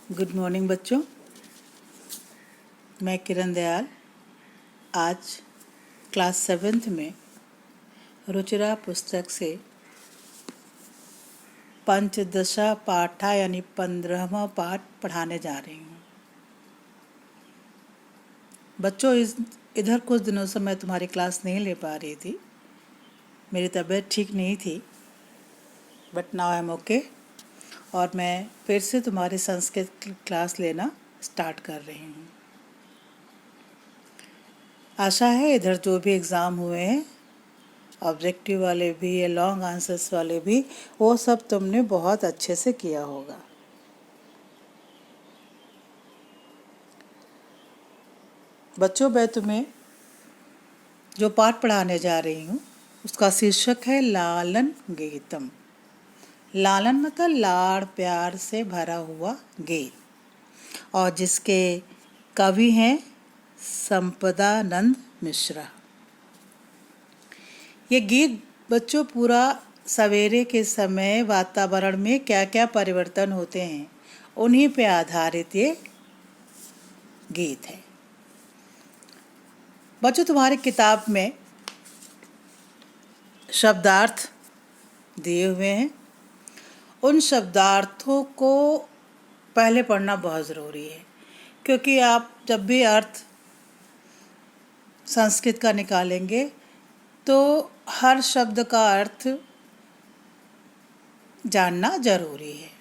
Good morning बच्चों। मैं किरण दयाल आज क्लास 7th में रुचिरा पुस्तक से पंचदशा पाठा यानी 15वां पाठ पढ़ाने जा रही हूँ। बच्चों, इधर कुछ दिनों से मैं तुम्हारी क्लास नहीं ले पा रही थी, मेरी तबीयत ठीक नहीं थी, but now I am okay और मैं फिर से तुम्हारी संस्कृत क्लास लेना स्टार्ट कर रही हूँ। आशा है इधर जो भी एग्ज़ाम हुए हैं, ऑब्जेक्टिव वाले भी या लॉन्ग आंसर्स वाले भी, वो सब तुमने बहुत अच्छे से किया होगा। बच्चों, मैं तुम्हें जो पाठ पढ़ाने जा रही हूँ उसका शीर्षक है लालन गीतम। लालन मतलब लाड़ प्यार से भरा हुआ गीत, और जिसके कवि हैं संपदानंद मिश्रा। ये गीत बच्चों पूरा सवेरे के समय वातावरण में क्या क्या परिवर्तन होते हैं उन्हीं पे आधारित ये गीत है। बच्चों, तुम्हारी किताब में शब्दार्थ दिए हुए हैं, उन शब्दार्थों को पहले पढ़ना बहुत ज़रूरी है, क्योंकि आप जब भी अर्थ संस्कृत का निकालेंगे तो हर शब्द का अर्थ जानना जरूरी है।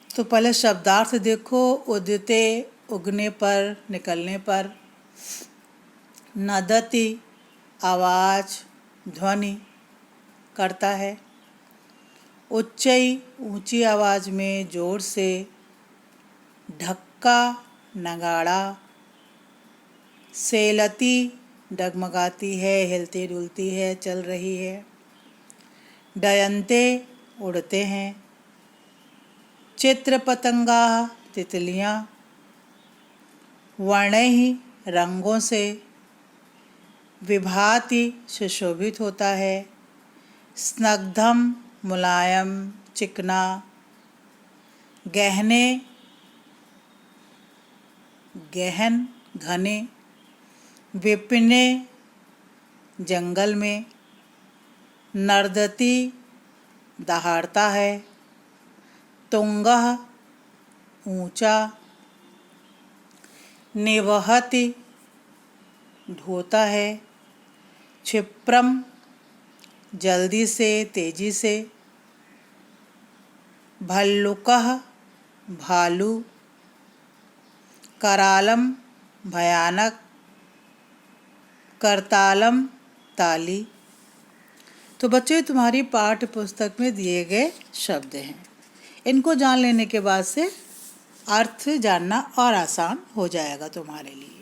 तो पहले शब्दार्थ देखो। उदिते उगने पर, निकलने पर। नदति आवाज़, ध्वनि करता है। उच्चई ऊंची आवाज़ में जोर से। ढक्का नगाड़ा। सेलती डगमगाती है, हिलती डुलती है, चल रही है। डयंते उड़ते हैं। चित्र पतंगा तितलियाँ। वर्णैहि रंगों से। विभाति सुशोभित होता है। स्नग्धम मुलायम चिकना। गहने गहन घने। विपिने जंगल में। नर्दती दहाड़ता है। तुंगः ऊंचा। निवहति ढोता है। क्षिप्रम जल्दी से, तेजी से। भल्लुकः भालू। करालम भयानक। करतालम ताली। तो बच्चों, तुम्हारी पाठ्य पुस्तक में दिए गए शब्द हैं। इनको जान लेने के बाद से अर्थ जानना और आसान हो जाएगा तुम्हारे लिए।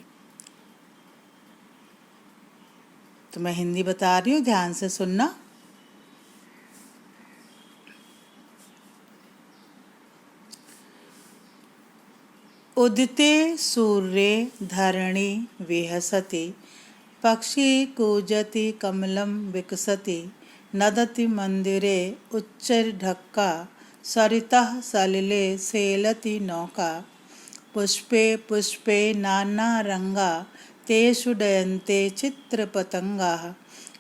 तो मैं हिंदी बता रही हूँ, ध्यान से सुनना। उदिते सूर्ये धरणी विहसति। पक्षी कूजति कमलं विकसति। नदति मंदिरे उच्चैर्ढक्का। सरितः सलिले सेलति नौका। पुष्पे पुष्पे नाना रंगा। तेषु डयन्ते चित्रपतंगाः।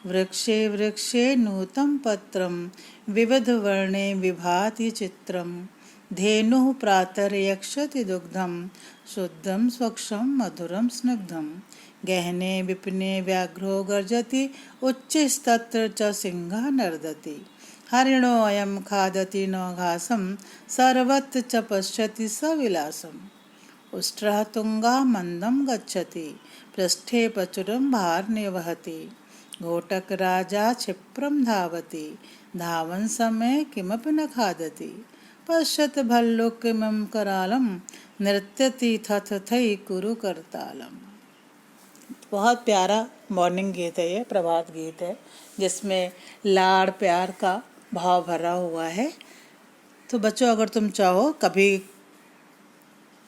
वृक्षे वृक्षे नूतं पत्रं। विविधवर्णे विभाति चित्रं। धेनुः प्रातर्यक्षति दुग्धं। शुद्धं स्वच्छं मधुरं स्निग्धं। गहने विपिने व्याघ्रो गर्जति। उच्चैस्तत्र च सिंहः नर्दति। हरिणो अयं खादति न घासं। सर्वत्र च पश्यति सविलासम्। उष्ट्रः तुंगा मंदं गच्छति। पृष्ठे प्रचुरं भारने वहति। घोटक राजा क्षिप्रं धावति। धावन समय किमपि न खादति। पश्यत भल्लुकमिमं करालं। नृत्यति थथथै कुरु करतालम्। बहुत प्यारा मॉर्निंग गीत है, ये प्रभात गीत है, जिसमें लाड़ प्यार का भाव भरा हुआ है। तो बच्चों, अगर तुम चाहो, कभी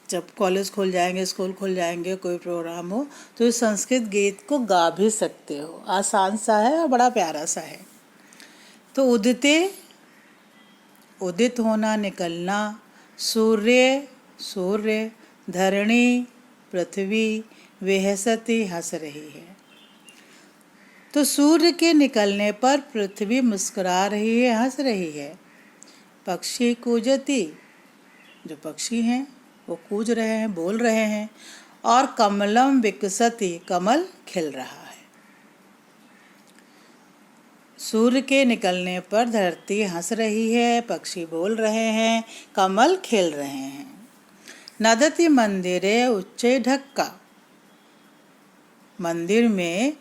जब कॉलेज खुल जाएंगे, स्कूल खुल जाएंगे, कोई प्रोग्राम हो, तो इस संस्कृत गीत को गा भी सकते हो। आसान सा है और बड़ा प्यारा सा है। तो उदिते, उदित होना, निकलना। सूर्य सूर्य, धरणी पृथ्वी, विहसती हंस रही है। तो सूर्य के निकलने पर पृथ्वी मुस्कुरा रही है, हंस रही है। पक्षी कूजती, जो पक्षी हैं वो कूज रहे हैं, बोल रहे हैं। और कमलम विकसती, कमल खिल रहा है। सूर्य के निकलने पर धरती हंस रही है, पक्षी बोल रहे हैं, कमल खिल रहे हैं। नदति मंदिरे उच्चे ढक्का, मंदिर में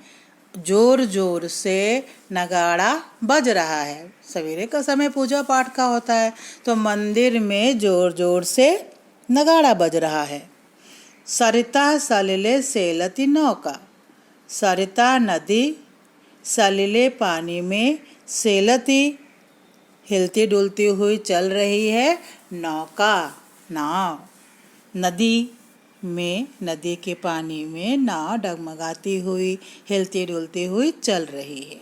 जोर जोर से नगाड़ा बज रहा है। सवेरे का समय पूजा पाठ का होता है, तो मंदिर में जोर जोर से नगाड़ा बज रहा है। सरिता सलिले सेलती नौका, सरिता नदी सलिले पानी में, सेलती हिलती डुलती हुई चल रही है नौका, नाव। नदी में, नदी के पानी में नाव डगमगाती हुई, हिलती डुलती हुई चल रही है।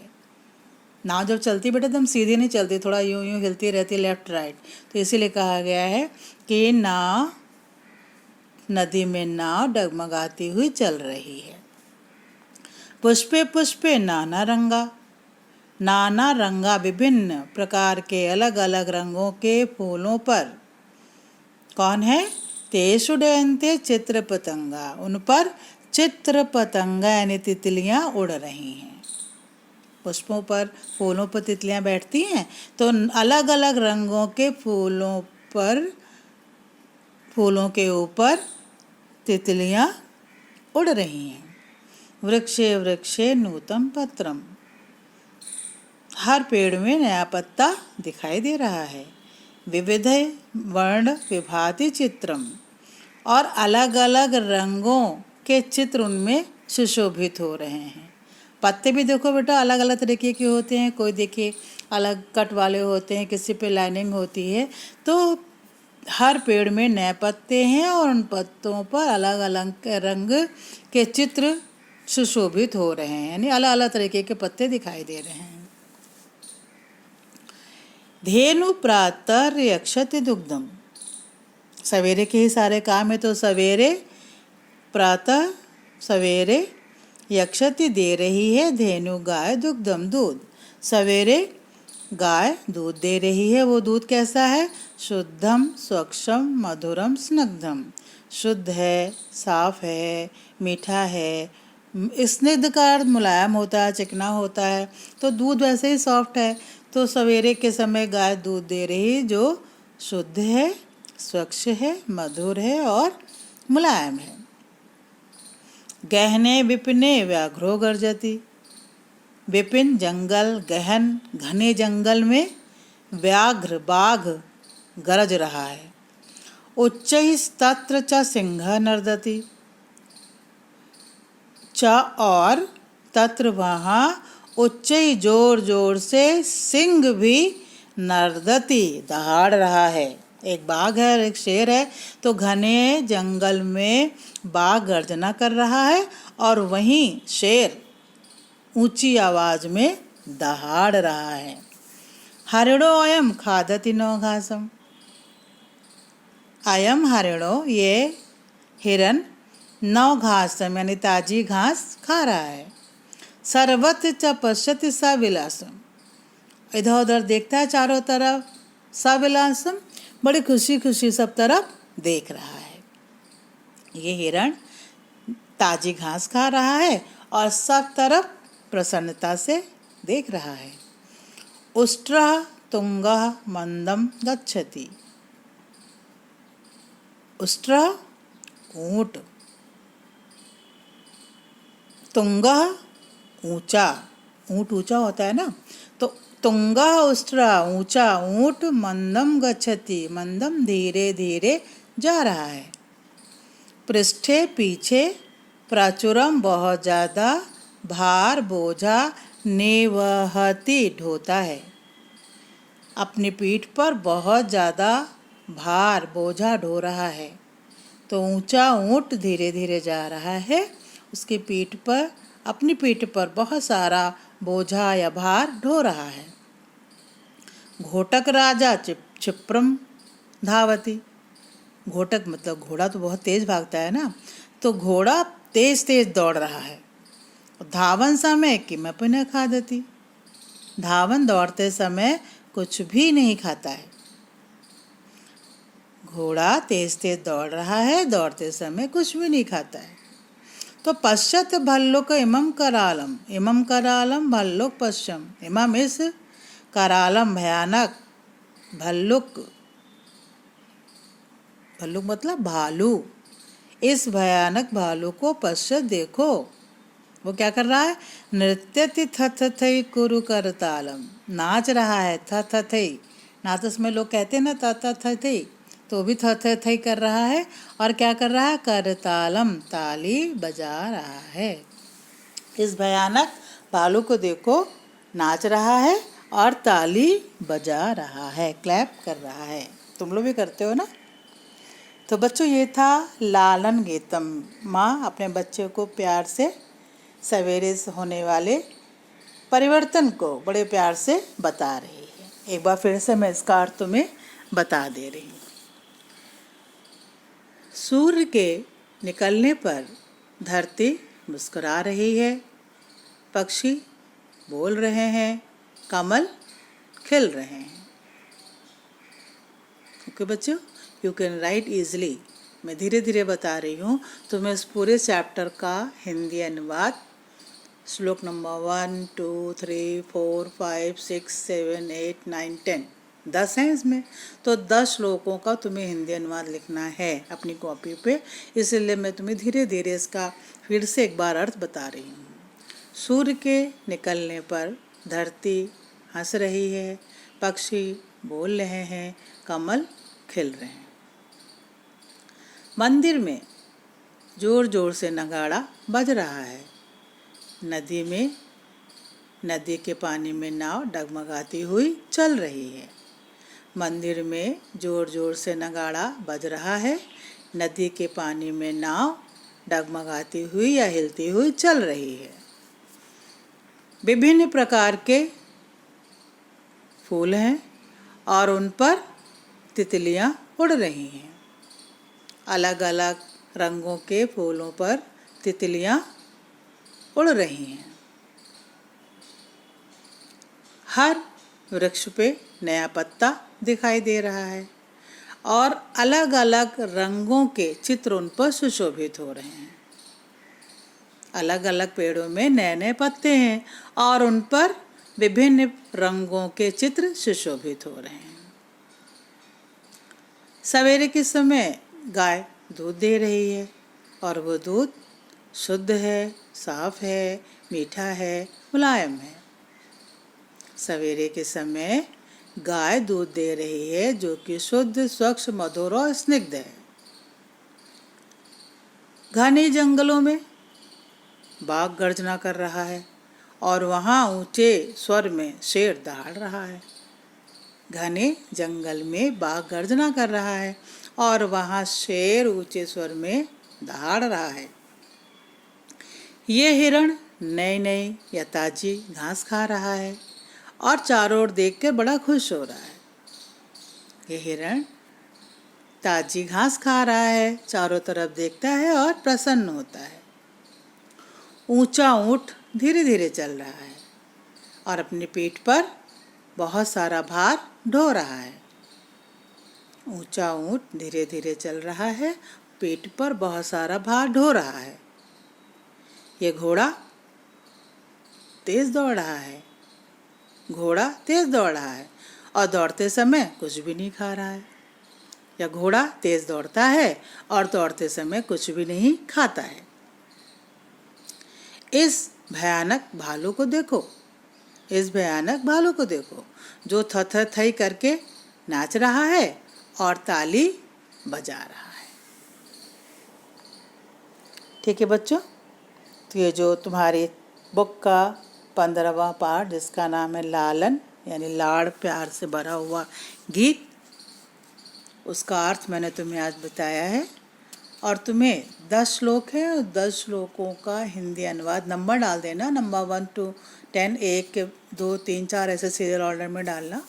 नाव जब चलती बेटा एकदम सीधी नहीं चलती, थोड़ा यूं यूं हिलती रहती लेफ्ट राइट, तो इसीलिए कहा गया है कि नाव, नदी में नाव डगमगाती हुई चल रही है। पुष्पे पुष्पे नाना रंगा, नाना रंगा विभिन्न प्रकार के अलग अलग रंगों के फूलों पर कौन है? तेषु डयन्ते चित्र पतंगा, उन पर चित्र पतंगा यानी तितलियां उड़ रही हैं। पुष्पों पर, फूलों पर तितलियां बैठती हैं, तो अलग अलग रंगों के फूलों पर, फूलों के ऊपर तितलियां उड़ रही हैं। वृक्षे वृक्षे नूतन पत्रम, हर पेड़ में नया पत्ता दिखाई दे रहा है। विविध वर्ण विभाति चित्रम, और अलग अलग रंगों के चित्र उनमें सुशोभित हो रहे हैं। पत्ते भी देखो बेटा अलग अलग तरीके के होते हैं, कोई देखिए अलग कट वाले होते हैं, किसी पे लाइनिंग होती है। तो हर पेड़ में नए पत्ते हैं और उन पत्तों पर अलग अलग रंग के चित्र सुशोभित हो रहे हैं, यानी अलग अलग तरीके के पत्ते दिखाई दे रहे हैं। धेनु प्रातः यक्षति दुग्धम, सवेरे के ही सारे काम है, तो सवेरे प्रातः सवेरे यक्षति दे रही है धेनु गाय दुग्धम, दूध। सवेरे गाय दूध दे रही है, वो दूध कैसा है? शुद्धम स्वच्छम मधुरम स्निग्धम, शुद्ध है, साफ है, मीठा है, स्निग्ध का अर्थ मुलायम होता है, चिकना होता है, तो दूध वैसे ही सॉफ्ट है। तो सवेरे के समय गाय दूध दे रही जो शुद्ध है, स्वच्छ है, मधुर है और मुलायम है। गहने विपिने व्याघ्रो गर्जति, विपिन जंगल, गहन घने जंगल में व्याघ्र बाघ गरज रहा है। उच्चैस्तत्र च सिंह नर्दति, च और तत्र वहाँ, उच्च जोर जोर से, सिंह भी नर्दति दहाड़ रहा है। एक बाघ है और एक शेर है, तो घने जंगल में बाघ गर्जना कर रहा है और वहीं शेर ऊंची आवाज में दहाड़ रहा है। हरिणो अयम खादति नौ घासम, अयम हरिणो, ये हिरन नौ घासम यानी ताजी घास खा रहा है। सर्वत च पश्यति सविलासम, इधर उधर देखता है चारों तरफ, सविलासम बड़ी खुशी खुशी सब तरफ देख रहा है। ये हिरण ताजी घास खा रहा है और सब तरफ प्रसन्नता से देख रहा है। उष्ट्रः तुंगः मंदम गच्छति, उष्ट्रः ऊंट, तुंगः ऊंचा, ऊंट ऊंचा होता है ना, तो तुंगः उष्ट्रः ऊंचा ऊंट, मंदम गच्छति, मंदम धीरे धीरे जा रहा है। पृष्ठे पीछे, प्राचुरम बहुत ज़्यादा, भार बोझा, नेवहति ढोता है, अपनी पीठ पर बहुत ज़्यादा भार बोझा ढो रहा है। तो ऊंचा ऊंट धीरे धीरे जा रहा है, उसकी पीठ पर, अपनी पीठ पर बहुत सारा बोझा या भार ढो रहा है। घोटक राजा क्षिप्रम धावति, घोटक मतलब घोड़ा तो बहुत तेज भागता है ना, तो घोड़ा तेज तेज दौड़ रहा है। धावन समय किमपि न खादति, धावन दौड़ते समय कुछ भी नहीं खाता है। घोड़ा तेज तेज दौड़ रहा है, दौड़ते समय कुछ भी नहीं खाता है। तो पश्चात भल्लुक इमं करालम भल्लुक पश्चिम, इमम इस, करालम भयानक, भल्लुक, भल्लुक मतलब भालू, इस भयानक भालू को पश्चात देखो। वो क्या कर रहा है? नृत्यति थथथई कुरु करतालम, नाच रहा है थथथई। नाचस में लोग कहते हैं ना थथथई, तो भी थथथई कर रहा है। और क्या कर रहा है? करतालम, ताली बजा रहा है। इस भयानक भालू को देखो, नाच रहा है और ताली बजा रहा है, क्लैप कर रहा है। तुम लोग भी करते हो ना? तो बच्चों, ये था लालन गीतम। माँ अपने बच्चे को प्यार से सवेरे से होने वाले परिवर्तन को बड़े प्यार से बता रही है। एक बार फिर से मैं इसका अर्थ तुम्हें बता दे रही हूँ। सूर्य के निकलने पर धरती मुस्कुरा रही है, पक्षी बोल रहे हैं, कमल खिल रहे हैं। ओके बच्चों, यू कैन राइट ईजिली। मैं धीरे धीरे बता रही हूँ, तो मैं इस पूरे चैप्टर का हिंदी अनुवाद श्लोक नंबर 1, 2, 3, 4, 5, 6, 7, 8, 9, 10 10 हैं इसमें। तो 10 श्लोकों का तुम्हें हिंदी अनुवाद लिखना है अपनी कॉपी पे, इसलिए मैं तुम्हें धीरे धीरे इसका फिर से एक बार अर्थ बता रही हूँ। सूर्य के निकलने पर धरती हंस रही है, पक्षी बोल रहे हैं, कमल खिल रहे हैं। मंदिर में जोर जोर से नगाड़ा बज रहा है। नदी के पानी में नाव डगमगाती हुई चल रही है। मंदिर में जोर जोर से नगाड़ा बज रहा है। नदी के पानी में नाव डगमगाती हुई या हिलती हुई चल रही है। विभिन्न प्रकार के फूल हैं और उन पर तितलियां उड़ रही हैं। अलग अलग रंगों के फूलों पर तितलियां उड़ रही हैं। हर वृक्ष पे नया पत्ता दिखाई दे रहा है और अलग अलग रंगों के चित्र उन पर सुशोभित हो रहे हैं। अलग अलग पेड़ों में नए नए पत्ते हैं और उन पर विभिन्न रंगों के चित्र सुशोभित हो रहे हैं। सवेरे के समय गाय दूध दे रही है और वो दूध शुद्ध है, साफ है, मीठा है, मुलायम है। सवेरे के समय गाय दूध दे रही है जो कि शुद्ध, स्वच्छ, मधुर और स्निग्ध है। घने जंगलों में बाघ गर्जना कर रहा है और वहाँ ऊंचे स्वर में शेर दहाड़ रहा है। घने जंगल में बाघ गर्जना कर रहा है और वहाँ शेर ऊंचे स्वर में दहाड़ रहा है। ये हिरण नई नई या ताजी घास खा रहा है और चारों ओर देखकर बड़ा खुश हो रहा है। ये हिरण ताजी घास खा रहा है, चारों तरफ देखता है और प्रसन्न होता है। ऊंचा ऊंट धीरे धीरे चल रहा है और अपने पीठ पर बहुत सारा भार ढो रहा है। ऊंचा ऊंट धीरे धीरे चल रहा है, पीठ पर बहुत सारा भार ढो रहा है। ये घोड़ा तेज दौड़ रहा है। घोड़ा तेज दौड़ रहा है और दौड़ते समय कुछ भी नहीं खा रहा है। या घोड़ा तेज दौड़ता है और दौड़ते समय कुछ भी नहीं खाता है। इस भयानक भालू को देखो, इस भयानक भालू को देखो जो थथथई करके नाच रहा है और ताली बजा रहा है। ठीक है बच्चों, तो ये जो तुम्हारी बुक का 15वां पार्ट जिसका नाम है लालन यानी लाड़, प्यार से भरा हुआ गीत, उसका अर्थ मैंने तुम्हें आज बताया है। और तुम्हें 10 श्लोक है और 10 श्लोकों का हिंदी अनुवाद नंबर डाल देना, नंबर 1 to 10, 1, 2, 3, 4 ऐसे सीरियल ऑर्डर में डालना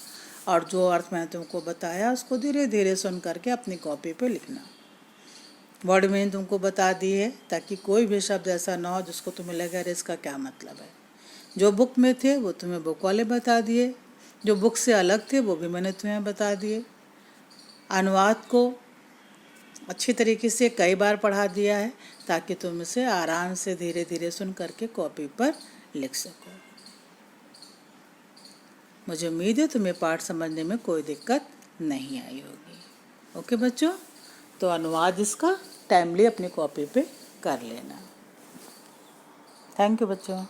और जो अर्थ मैंने तुमको बताया उसको धीरे धीरे सुन करके अपनी कॉपी पे लिखना। वर्ड मीनिंग तुमको बता दी है ताकि कोई भी शब्द ऐसा ना हो जिसको तुम्हें लगे अरे इसका क्या मतलब है। जो बुक में थे वो तुम्हें बुक वाले बता दिए, जो बुक से अलग थे वो भी मैंने तुम्हें बता दिए। अनुवाद को अच्छी तरीके से कई बार पढ़ा दिया है ताकि तुम इसे आराम से धीरे धीरे सुन करके कॉपी पर लिख सको। मुझे उम्मीद है तुम्हें पाठ समझने में कोई दिक्कत नहीं आई होगी। ओके बच्चों, तो अनुवाद इसका टाइमली अपनी कॉपी पे कर लेना। थैंक यू बच्चों।